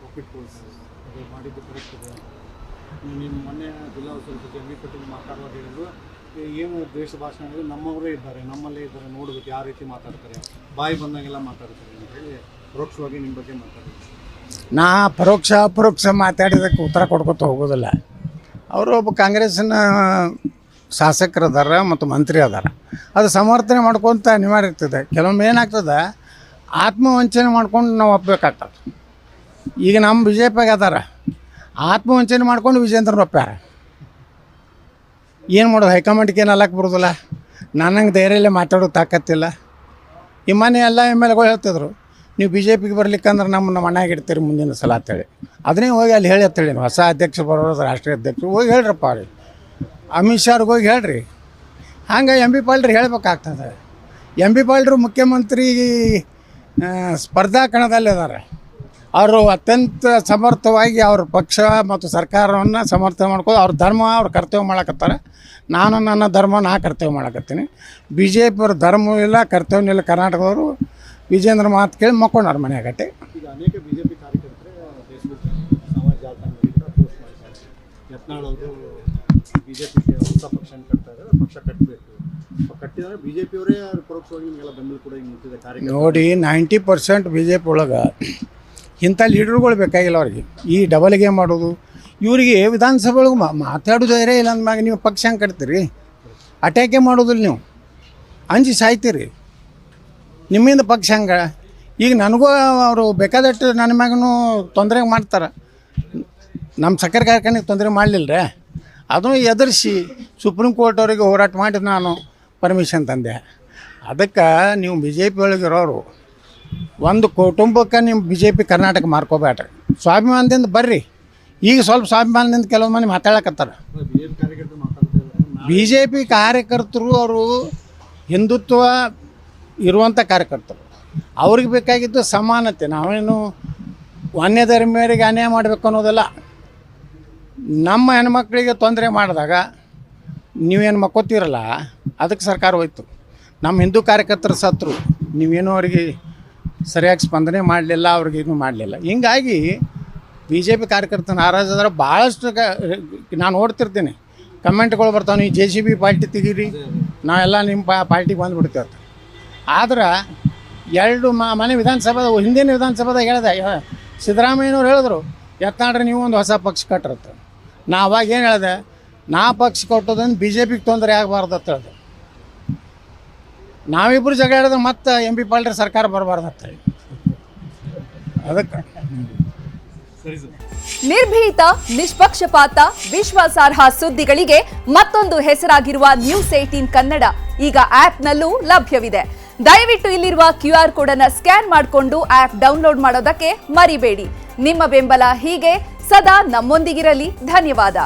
ಒಪ್ಪಿಟ್ಕೊಳ್ತಾರೆ ಅದು ಮಾಡಿದ್ದು ಕರೆಕ್ಟ್ ಇದೆ. ನೀನು ಮೊನ್ನೆ ಜಿಲ್ಲಾ ಉಸ್ತುವಾರಿ ಸಚಿವ ಎಂ.ಬಿ. ಪಾಟೀಲ್ ಮಾತಾಡುವಾಗ ಹೇಳಿದ್ರು, ಏನು ದ್ವೇಷ ಭಾಷಣ ಹೇಳಿದ್ರು, ನಮ್ಮವರೇ ಇದ್ದಾರೆ, ನಮ್ಮಲ್ಲೇ ಇದ್ದಾರೆ, ನೋಡ್ಬೇಕು ಯಾವ ರೀತಿ ಮಾತಾಡ್ತಾರೆ, ಬಾಯಿ ಬಂದಂಗೆಲ್ಲ ಮಾತಾಡ್ತಾರೆ ಅಂತೇಳಿ ಪರೋಕ್ಷವಾಗಿ ನಿಮ್ಮ ಬಗ್ಗೆ ಮಾತಾಡಿದ್ರು. ನಾ ಅಪರೋಕ್ಷ ಮಾತಾಡಿದಕ್ಕೆ ಉತ್ತರ ಕೊಡ್ಕೊತ ಹೋಗೋದಿಲ್ಲ. ಅವರು ಒಬ್ಬ ಕಾಂಗ್ರೆಸ್ಸಿನ ಶಾಸಕರು ಅದಾರ ಮತ್ತು ಮಂತ್ರಿ ಅದಾರ, ಅದು ಸಮರ್ಥನೆ ಮಾಡ್ಕೊತ ಅನಿವಾರ್ಯ ಇರ್ತದೆ. ಕೆಲವೊಮ್ಮೆ ಏನಾಗ್ತದೆ, ಆತ್ಮವಂಚನೆ ಮಾಡ್ಕೊಂಡು ನಾವು ಒಪ್ಪಬೇಕಾಗ್ತದೆ. ಈಗ ನಮ್ಮ ಬಿ ಜೆ ಪಿಗೆ ಅದಾರ, ಆತ್ಮವಂಚನೆ ಮಾಡ್ಕೊಂಡು ವಿಜೇಂದ್ರನ ಒಪ್ಪ್ಯಾರ. ಏನು ಮಾಡೋದು, ಹೈಕಮಾಂಡ್ಗೆ ಏನು ಅಲ್ಲಕ್ಕೆ ಬರೋದಿಲ್ಲ. ನನಗೆ ಧೈರ್ಯಲ್ಲೇ ಮಾತಾಡೋ ತಾಕತ್ತಿಲ್ಲ. ಈ ಮನೆ ಎಲ್ಲ ಎಮ್ ಎಲ್ ಎಗಳು ಹೇಳ್ತಿದ್ರು, ನೀವು ಬಿ ಜೆ ಪಿಗೆ ಬರ್ಲಿಕ್ಕಂದ್ರೆ ನಮ್ಮ ಮನೆಯಾಗ ಇಡ್ತೀರಿ ಮುಂದಿನ ಸಲ ಅಂತೇಳಿ. ಅದನ್ನೇ ಹೋಗಿ ಅಲ್ಲಿ ಹೇಳಿ ಅಂತೇಳಿ, ಹೊಸ ಅಧ್ಯಕ್ಷ ಬರೋದು ರಾಷ್ಟ್ರೀಯ ಅಧ್ಯಕ್ಷರು ಹೋಗಿ ಹೇಳ್ರಪ್ಪ ಅವ್ರಿಗೆ, ಅಮಿತ್ ಶಾ ಅವ್ರಿಗೆ ಹೋಗಿ ಹೇಳ್ರಿ. ಹಂಗೆ ಎಂ ಬಿ ಪಾಲ್ರಿ ಹೇಳ್ಬೇಕಾಗ್ತದೆ. ಎಂ ಬಿ ಪಾಲ್ರು ಮುಖ್ಯಮಂತ್ರಿ ಸ್ಪರ್ಧಾ ಕಣದಲ್ಲಿ ಇದ್ದಾರೆ. ಅವರು ಅತ್ಯಂತ ಸಮರ್ಥವಾಗಿ ಅವ್ರ ಪಕ್ಷ ಮತ್ತು ಸರ್ಕಾರವನ್ನು ಸಮರ್ಥನೆ ಮಾಡ್ಕೊಂಡು ಅವ್ರ ಧರ್ಮ ಅವ್ರು ಕರ್ತವ್ಯ ಮಾಡಕತ್ತಾರೆ. ನಾನು ನನ್ನ ಧರ್ಮ ಕರ್ತವ್ಯ ಮಾಡಕತ್ತೀನಿ. ಬಿ ಜೆ ಪಿಯವ್ರ ಧರ್ಮ ಇಲ್ಲ, ಕರ್ತವ್ಯ ಇಲ್ಲ. ಕರ್ನಾಟಕದವರು ವಿಜೇಂದ್ರ ಮಾತು ಕೇಳಿ ಮಕ್ಕೊಂಡವ್ರ ಮನೆಯಾಗಟ್ಟೆ. ಈಗ ಅನೇಕ ಬಿಜೆಪಿ ಕಾರ್ಯಕರ್ತರು ಫೇಸ್ಬುಕ್ ಸಮಾಜ ಜಾಲತಾಣದಲ್ಲಿ ಕೂಡ ಪೋಸ್ಟ್ ಮಾಡ್ತಾರೆ, ಯತ್ನಾಳ್ ಅವರು ಬಿಜೆಪಿಗೆ ಹೊಸ ಪಕ್ಷ ಕಟ್ತಾರೆ, ಪಕ್ಷ ಕಟ್ಟಬೇಕು, ಕಟ್ಟಿದ್ರೆ ಬಿಜೆಪಿಯವರೇ ಪರೋಕ್ಷವಾಗಿ ನಿಮಗೆಲ್ಲ ಬೆಂಬಲ ಕೂಡ ಈಗ ನಿಂತಿದೆ ಕಾರ್ಯಕರ್ತರು. ನೋಡಿ, 90% ಬಿ ಜೆ ಪಿ ಒಳಗೆ ಇಂಥ ಲೀಡರ್ಗಳು ಬೇಕಾಗಿಲ್ಲ ಅವ್ರಿಗೆ. ಈ ಡಬಲ್ ಗೇಮ್ ಮಾಡೋದು, ಇವರಿಗೆ ವಿಧಾನಸಭೆ ಒಳಗೆ ಮಾತಾಡೋದು ಧೈರ್ಯ ಇಲ್ಲ ಅಂದಮ್ಯಾಗ ನೀವು ಪಕ್ಷ ಹೆಂಗೆ ಕಟ್ತೀರಿ? ಅಟ್ಯಾಕೇ ಮಾಡೋದಿಲ್ಲ, ನೀವು ಅಂಜಿ ಸಾಯ್ತೀರಿ. ನಿಮ್ಮಿಂದ ಪಕ್ಷ ಹಂಗೆ. ಈಗ ನನಗೂ ಅವರು ಬೇಕಾದಷ್ಟು ನನ್ನ ಮ್ಯಾಗೂ ತೊಂದರೆ ಮಾಡ್ತಾರೆ. ನಮ್ಮ ಸಕ್ಕರೆ ಕಾರ್ಖಾನೆಗೆ ತೊಂದರೆ ಮಾಡಲಿಲ್ಲ ರೀ, ಅದನ್ನು ಎದುರಿಸಿ ಸುಪ್ರೀಂ ಕೋರ್ಟ್ ಅವರಿಗೆ ಹೋರಾಟ ಮಾಡಿ ನಾನು ಪರ್ಮಿಷನ್ ತಂದೆ. ಅದಕ್ಕೆ ನೀವು ಬಿ ಜೆ ಪಿ ಒಳಗಿರೋರು ಒಂದು ಕುಟುಂಬಕ್ಕೆ ನಿಮ್ಮ ಬಿ ಜೆ ಪಿ ಕರ್ನಾಟಕ ಮಾರ್ಕೋಬೇಡ್ರಿ. ಸ್ವಾಭಿಮಾನದಿಂದ ಬರ್ರಿ. ಈಗ ಸ್ವಲ್ಪ ಸ್ವಾಭಿಮಾನದಿಂದ ಕೆಲವು ಮಂದಿ ಮಾತಾಡಕತ್ತಾರೆ. ಬಿ ಜೆ ಪಿ ಕಾರ್ಯಕರ್ತರು ಅವರು ಹಿಂದುತ್ವ ಇರುವಂಥ ಕಾರ್ಯಕರ್ತರು, ಅವ್ರಿಗೆ ಬೇಕಾಗಿದ್ದು ಸಮಾನತೆ. ನಾವೇನು ಅನ್ಯ ಧರ್ಮೀಯರಿಗೆ ಅನ್ಯಾಯ ಮಾಡಬೇಕು ಅನ್ನೋದಲ್ಲ. ನಮ್ಮ ಹೆಣ್ಮಕ್ಳಿಗೆ ತೊಂದರೆ ಮಾಡಿದಾಗ ನೀವೇನು ಮಕ್ಕೋತೀರಲ್ಲ, ಅದಕ್ಕೆ ಸರ್ಕಾರ ಹೋಯ್ತು. ನಮ್ಮ ಹಿಂದೂ ಕಾರ್ಯಕರ್ತರು ಸತ್ರು, ನೀವೇನು ಅವರಿಗೆ ಸರಿಯಾಗಿ ಸ್ಪಂದನೆ ಮಾಡಲಿಲ್ಲ, ಅವ್ರಿಗೇನು ಮಾಡಲಿಲ್ಲ. ಹಿಂಗಾಗಿ ಬಿ ಜೆ ಪಿ ಕಾರ್ಯಕರ್ತನ ನಾರಾಜಾದ್ರೆ ಭಾಳಷ್ಟು ನಾನು ನೋಡ್ತಿರ್ತೀನಿ, ಕಮೆಂಟ್ಗಳು ಬರ್ತಾವೆ, ನೀವು ಜೆ ಸಿ ಬಿ ಪಾರ್ಟಿ ತೆಗೀರಿ, ನಾವೆಲ್ಲ ನಿಮ್ಮ ಪಾರ್ಟಿಗೆ ಬಂದುಬಿಡ್ತೇವೆ. ಆದ್ರೆ ಎರಡು ಮನೆ ವಿಧಾನಸಭೆದ ಹಿಂದಿನ ವಿಧಾನಸಭೆದಾಗ ಹೇಳಿದೆ, ಸಿದ್ದರಾಮಯ್ಯನವ್ರು ಹೇಳಿದ್ರು, ಯತ್ನಾಳ್ರಿ ನೀವು ಒಂದು ಹೊಸ ಪಕ್ಷ ಕಟ್ಟಿರುತ್ತೆ. ನಾ ಅವಾಗ ಏನು ಹೇಳಿದೆ, ನಾ ಪಕ್ಷ ಕೊಟ್ಟೋದ್ರಿಂದ ಬಿ ಜೆ ಪಿಗೆ ತೊಂದರೆ ಆಗಬಾರ್ದು ಅಂತ ಹೇಳಿದೆ. ನಾವಿಬ್ಬರು ಜಗಳ ಹೇಳಿದ್ರೆ ಮತ್ತೆ ಎಂ ಬಿ ಪಾಲ್ರಿ ಸರ್ಕಾರ ಬರಬಾರ್ದು ಅಂತ ಹೇಳಿ. ಅದಕ್ಕೆ ನಿರ್ಭೀತ, ನಿಷ್ಪಕ್ಷಪಾತ, ವಿಶ್ವಾಸಾರ್ಹ ಸುದ್ದಿಗಳಿಗೆ ಮತ್ತೊಂದು ಹೆಸರಾಗಿರುವ News18 ಕನ್ನಡ ಈಗ ಆಪ್ನಲ್ಲೂ ಲಭ್ಯವಿದೆ. ದಯವಿಟ್ಟು ಇಲ್ಲಿರುವ QR ಕೋಡ್ ಅನ್ನು ಸ್ಕ್ಯಾನ್ ಮಾಡಿಕೊಂಡು ಆಪ್ ಡೌನ್ಲೋಡ್ ಮಾಡೋದಕ್ಕೆ ಮರಿಬೇಡಿ. ನಿಮ್ಮ ಬೆಂಬಲ ಹೀಗೆ ಸದಾ ನಮ್ಮೊಂದಿಗಿರಲಿ. ಧನ್ಯವಾದ.